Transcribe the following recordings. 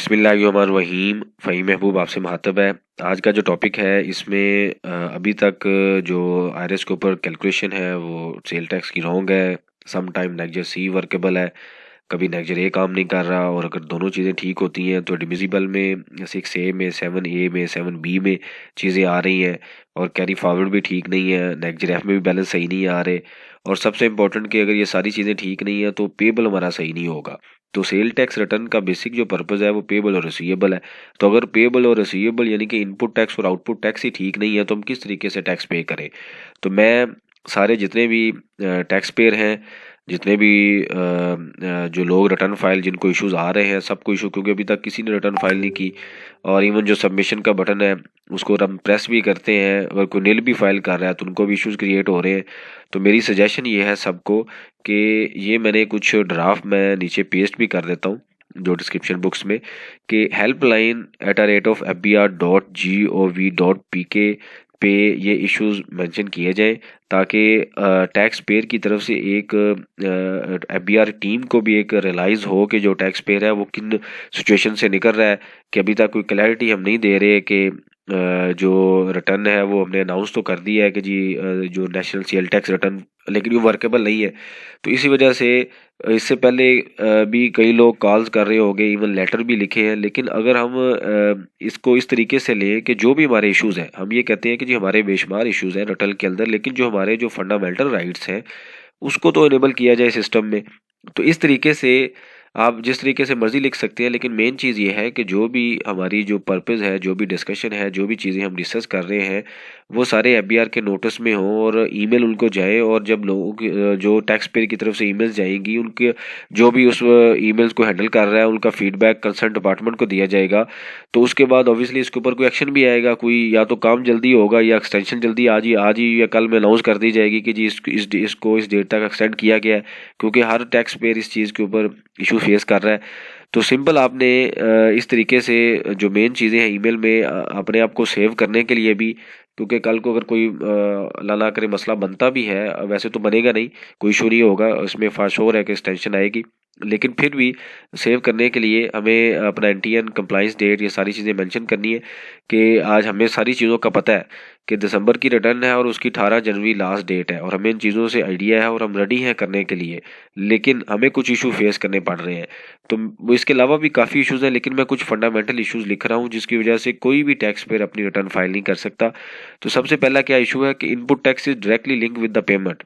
बिस्मिल्लाहिर्रहमानिर्रहीम। फ़हीम महबूब आपसे मुखातब है। आज का जो टॉपिक है इसमें अभी तक जो आईआरएस के ऊपर कैलकुलेशन है वो सेल टैक्स की रॉन्ग है। सम टाइम नेक्स्ट सी वर्केबल है, कभी नेक्स्ट ए काम नहीं कर रहा, और अगर दोनों चीज़ें ठीक होती हैं तो डिविजिबल में 6A में 7A में 7B में चीज़ें आ रही हैं, और कैरी फॉरवर्ड भी ठीक नहीं है, नेक्स्ट एफ में भी बैलेंस सही नहीं आ रहे। और सबसे इम्पोर्टेंट कि अगर ये सारी चीज़ें ठीक नहीं है तो पेबल हमारा सही नहीं होगा। तो सेल टैक्स रिटर्न का बेसिक जो पर्पज़ है वो पेबल और रिसीवेबल है। तो अगर पेबल और रिसीवेबल यानी कि इनपुट टैक्स और आउटपुट टैक्स ही ठीक नहीं है तो हम किस तरीके से टैक्स पे करें। तो मैं सारे जितने भी टैक्स पेयर हैं, जितने भी जो लोग रिटर्न फाइल जिनको इश्यूज आ रहे हैं, सबको इशू, क्योंकि अभी तक किसी ने रिटर्न फाइल नहीं की, और इवन जो सबमिशन का बटन है उसको हम प्रेस भी करते हैं, अगर कोई नील भी फाइल कर रहा है तो उनको भी इश्यूज क्रिएट हो रहे हैं। तो मेरी सजेशन ये है सबको कि ये मैंने कुछ ड्राफ्ट मैं नीचे पेस्ट भी कर देता हूँ जो डिस्क्रिप्शन बुक्स में, कि helpline@fbr.gov.pk पे ये इश्यूज मेंशन किए जाएं, ताकि टैक्स पेयर की तरफ से एक एफबीआर टीम को भी एक रियलाइज़ हो कि जो टैक्स पेयर है वो किन सिचुएशन से निकल रहा है। कि अभी तक कोई क्लैरिटी हम नहीं दे रहे कि जो रिटर्न है वो हमने अनाउंस तो कर दिया है कि जी जो नेशनल सेल टैक्स रिटर्न, लेकिन वो वर्केबल नहीं है। तो इसी वजह से इससे पहले भी कई लोग कॉल्स कर रहे होंगे, इवन लेटर भी लिखे हैं, लेकिन अगर हम इसको इस तरीके से लें कि जो भी हमारे इश्यूज़ हैं, हम ये कहते हैं कि जी हमारे बेशुमार इश्यूज़ हैं रिटर्न के अंदर, लेकिन जो हमारे जो फंडामेंटल राइट्स हैं उसको तो इनेबल किया जाए सिस्टम में। तो इस तरीके से आप जिस तरीके से मर्ज़ी लिख सकते हैं, लेकिन मेन चीज़ ये है कि जो भी हमारी जो पर्पज़ है, जो भी डिस्कशन है, जो भी चीज़ें हम डिस्कस कर रहे हैं, वो सारे एफबीआर के नोटिस में हों और ईमेल उनको जाए, और जब लोगों की जो टैक्स पेयर की तरफ से ईमेल्स जाएंगी, उनके जो भी उस ईमेल्स को हैंडल कर रहा है उनका फीडबैक कंसर्न डिपार्टमेंट को दिया जाएगा। तो उसके बाद ऑब्वियसली इसके ऊपर कोई एक्शन भी आएगा, कोई या तो काम जल्दी होगा या एक्सटेंशन जल्दी आज ही या कल में अनाउंस कर दी जाएगी कि जी इसको इस डेट तक एक्सटेंड किया गया है, क्योंकि हर टैक्स पेयर इस चीज़ के ऊपर इशू फेस कर रहा है। तो सिंपल आपने इस तरीके से जो मेन चीज़ें हैं ईमेल में अपने आप को सेव करने के लिए भी, क्योंकि कल को अगर कोई अल्लाह ना करे मसला बनता भी है, वैसे तो बनेगा नहीं, कोई इशू नहीं होगा, उसमें फाश्योर है कि एक्सटेंशन आएगी, लेकिन फिर भी सेव करने के लिए हमें अपना एनटीएन कंप्लाइंस डेट ये सारी चीज़ें मेंशन करनी है कि आज हमें सारी चीज़ों का पता है कि दिसंबर की रिटर्न है और उसकी 18 जनवरी लास्ट डेट है, और हमें इन चीज़ों से आइडिया है और हम रेडी हैं करने के लिए, लेकिन हमें कुछ इशू फेस करने पड़ रहे हैं। तो वो इसके अलावा भी काफ़ी इश्यूज़ हैं, लेकिन मैं कुछ फंडामेंटल इश्यूज़ लिख रहा हूँ जिसकी वजह से कोई भी टैक्स पेयर अपनी रिटर्न फाइल नहीं कर सकता। तो सबसे पहला क्या इशू है कि input tax is directly link with the payment.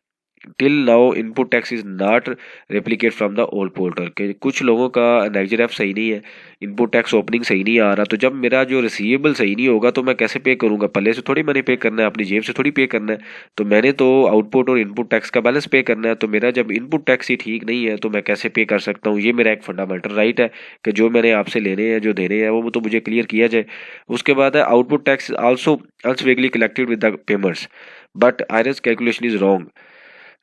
Till now input tax is not replicate from the old portal, के कुछ लोगों का नेक्स्ट सही नहीं है, इनपुट टैक्स ओपनिंग सही नहीं आ रहा। तो जब मेरा जो रिसीवेबल सही नहीं होगा तो मैं कैसे पे करूंगा, पहले से थोड़ी मैंने पे करना है, अपनी जेब से थोड़ी पे करना है। तो मैंने तो आउटपुट और इनपुट टैक्स का बैलेंस पे करना है। तो मेरा जब इनपुट टैक्स ही ठीक नहीं है तो मैं कैसे पे कर सकता हूँ। ये मेरा एक फंडामेंटल राइट है कि जो मैंने आपसे लेने हैं, जो देने हैं, वो तो मुझे क्लियर किया जाए। उसके बाद है आउटपुट टैक्स आल्सो अनस्वेगली collected with the payments, but IRS calculation is wrong,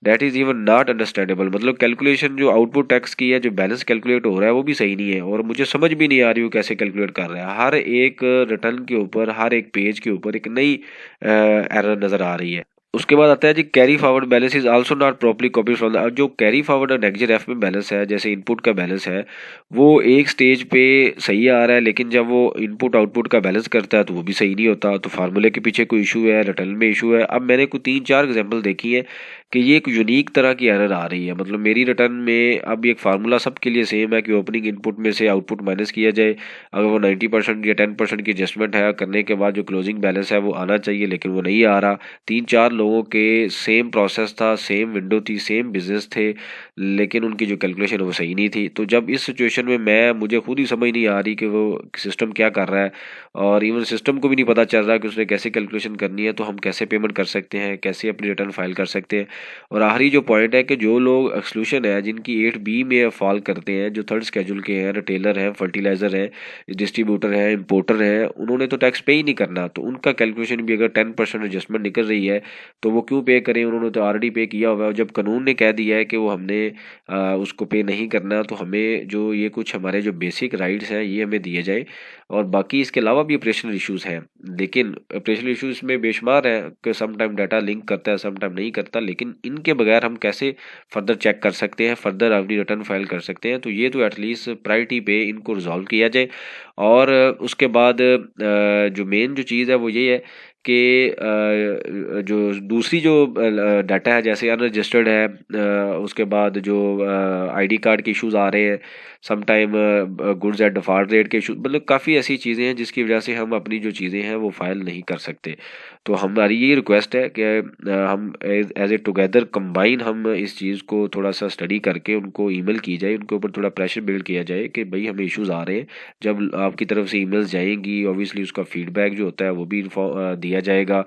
that is even not understandable. मतलब कैलकुलेशन जो आउटपुट टैक्स की है, जो बैलेंस कैलकुलेट हो रहा है वो भी सही नहीं है, और मुझे समझ भी नहीं आ रही वो कैसे कैलकुलेट कर रहा है। हर एक रिटर्न के ऊपर, हर एक पेज के ऊपर एक नई एरर नज़र आ रही है। उसके बाद आता है जी carry forward balance is also not properly copy from the, जो कैरी फॉरवर्ड और नेक्स्ट एफ में बैलेंस है, जैसे इनपुट का बैलेंस है, वो एक स्टेज पे सही आ रहा है, लेकिन जब वो इनपुट आउटपुट का बैलेंस करता है तो वो भी सही नहीं होता। तो फार्मूले के पीछे कोई इशू है, रिटर्न में इशू है। अब मैंने कोई 3-4 एग्जाम्पल देखी है कि ये एक यूनिक तरह की एरर आ रही है। मतलब मेरी रिटर्न में अब एक फार्मूला सबके लिए सेम है कि ओपनिंग इनपुट में से आउटपुट माइनस किया जाए, अगर वो 90% या 10% की एडजस्टमेंट है करने के बाद जो क्लोजिंग बैलेंस है वो आना चाहिए, लेकिन वो नहीं आ रहा। 3-4 लोगों के सेम प्रोसेस था, सेम विंडो थी, सेम बिजनेस थे, लेकिन उनकी जो कैलकुलेशन है वो सही नहीं थी। तो जब इस सिचुएशन में मुझे खुद ही समझ नहीं आ रही कि वो सिस्टम क्या कर रहा है, और इवन सिस्टम को भी नहीं पता चल रहा कि उसने कैसे कैलकुलेशन करनी है, तो हम कैसे पेमेंट कर सकते हैं, कैसे अपनी रिटर्न फाइल कर सकते हैं। और आखिरी जो पॉइंट है कि जो लोग एक्सक्लूशन है, जिनकी 8B में फॉल करते हैं, जो थर्ड स्केड्यूल के हैं, रिटेलर हैं, फर्टिलाइजर हैं, डिस्ट्रीब्यूटर हैं, इंपोर्टर हैं, उन्होंने तो टैक्स पे ही नहीं करना। तो उनका कैलकुलेशन भी अगर 10% एडजस्टमेंट निकल रही है तो वो क्यों पे करें, उन्होंने तो ऑलरेडी पे किया हुआ है। जब कानून ने कह दिया है कि वो हमने उसको पे नहीं करना, तो हमें जो ये कुछ हमारे जो बेसिक राइट्स हैं ये हमें दिए जाए। और बाकी इसके अलावा भी ऑपरेशनल इश्यूज हैं, लेकिन ऑपरेशनल इश्यूज में बेशुमार है कि सम टाइम डाटा लिंक करता है, सम टाइम नहीं करता, लेकिन लेकिन इनके बगैर हम कैसे फर्दर चेक कर सकते हैं, फर्दर अपनी रिटर्न फाइल कर सकते हैं। तो ये तो एटलीस्ट प्रायोरिटी पे इनको रिजॉल्व किया जाए। और उसके बाद जो मेन जो चीज़ है वो ये है कि जो दूसरी जो डाटा है जैसे अनरजिस्टर्ड है, उसके बाद जो आईडी कार्ड के इश्यूज आ रहे हैं, some time goods at default rate के इशू, मतलब काफ़ी ऐसी चीज़ें हैं जिसकी वजह से हम अपनी जो चीज़ें हैं वो फाइल नहीं कर सकते। तो हमारी ये रिक्वेस्ट है कि हम एज ए टुगेदर कंबाइन हम इस चीज़ को थोड़ा सा स्टडी करके उनको ईमेल की जाए, उनके ऊपर थोड़ा प्रेशर बिल्ड किया जाए कि भाई हमें इश्यूज आ रहे हैं। जब आपकी तरफ से ईमेल्स जाएंगी ऑब्वियसली उसका फीडबैक जो होता है वो भी दिया जाएगा।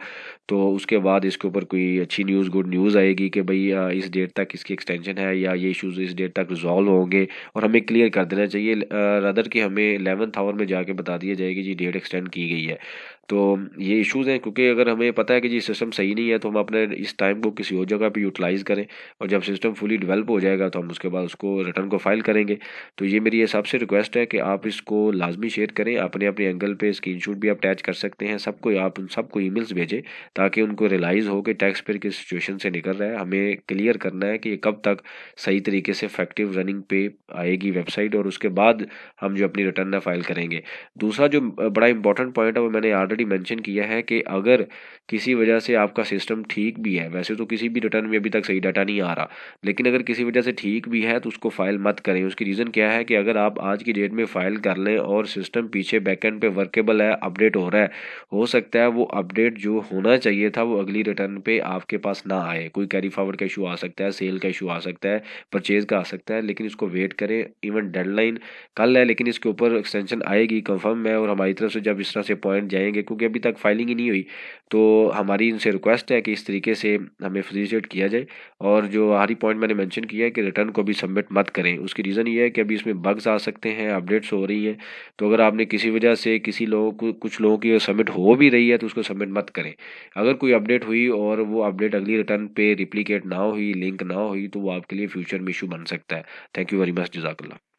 तो उसके बाद इसके ऊपर कोई अच्छी न्यूज़, गुड न्यूज़ आएगी कि भाई इस डेट तक इसकी एक्सटेंशन है या ये इश्यूज इस डेट तक रिजॉल्व होंगे, और हमें क्लियर कर देना चाहिए रदर कि हमें 11th आवर में जाके बता दिया जाए कि जी डेट एक्सटेंड की गई है। तो ये इश्यूज़ हैं, क्योंकि अगर हमें पता है कि जी सिस्टम सही नहीं है तो हम अपने इस टाइम को किसी और जगह पे यूटिलाइज़ करें, और जब सिस्टम फुली डेवलप हो जाएगा तो हम उसके बाद उसको रिटर्न को फाइल करेंगे। तो ये मेरी ये सबसे रिक्वेस्ट है कि आप इसको लाजमी शेयर करें, अपने अपने एंगल पे स्क्रीनशॉट भी आप अटैच कर सकते हैं, सबको आप उन सबको ईमेल्स भेजें ताकि उनको रियलाइज़ हो कि टैक्स पेयर किस सिचुएशन से निकल रहा है। हमें क्लियर करना है कि ये कब तक सही तरीके से इफेक्टिव रनिंग पे आएगी वेबसाइट, और उसके बाद हम जो अपनी रिटर्न है फाइल करेंगे। दूसरा जो बड़ा इंपॉर्टेंट पॉइंट है वो मैंने ऑलरेडी मेंशन किया है कि अगर किसी वजह से आपका सिस्टम ठीक भी है, वैसे तो किसी भी रिटर्न में अभी तक सही डाटा नहीं आ रहा, लेकिन अगर किसी वजह से ठीक भी है तो उसको फाइल मत करें। उसकी रीज़न क्या है कि अगर आप आज की डेट में फाइल कर लें और सिस्टम पीछे बैकएंड पे वर्केबल है, अपडेट हो रहा है, हो सकता है वो अपडेट जो होना चाहिए था वो अगली रिटर्न पे आपके पास ना आए। कोई कैरी फॉरवर्ड का इशू आ सकता है, सेल का इशू आ सकता है, परचेज का आ सकता है, लेकिन इसको वेट करें। इवन डेडलाइन कल है लेकिन इसके ऊपर एक्सटेंशन आएगी कंफर्म है, और हमारी तरफ से जब इस तरह से पॉइंट जाएंगे, क्योंकि अभी तक फाइलिंग ही नहीं हुई, तो हमारी इनसे रिक्वेस्ट है कि इस तरीके से हमें फैसिलिटेट किया जाए। और जो आखिरी पॉइंट मैंने मेंशन किया है कि रिटर्न को भी सबमिट मत करें, उसकी रीज़न ये है कि अभी इसमें बग्स आ सकते हैं, अपडेट्स हो रही हैं। तो अगर आपने किसी वजह से किसी लोगों को, कुछ लोगों की सबमिट हो भी रही है तो उसको सबमिट मत करें। अगर कोई अपडेट हुई और वो अपडेट अगली रिटर्न पे रिप्लिकेट ना हुई, लिंक ना हुई, तो वो आपके लिए फ्यूचर में इशू बन सकता है। थैंक यू वेरी मच, जज़ाकल्लाह।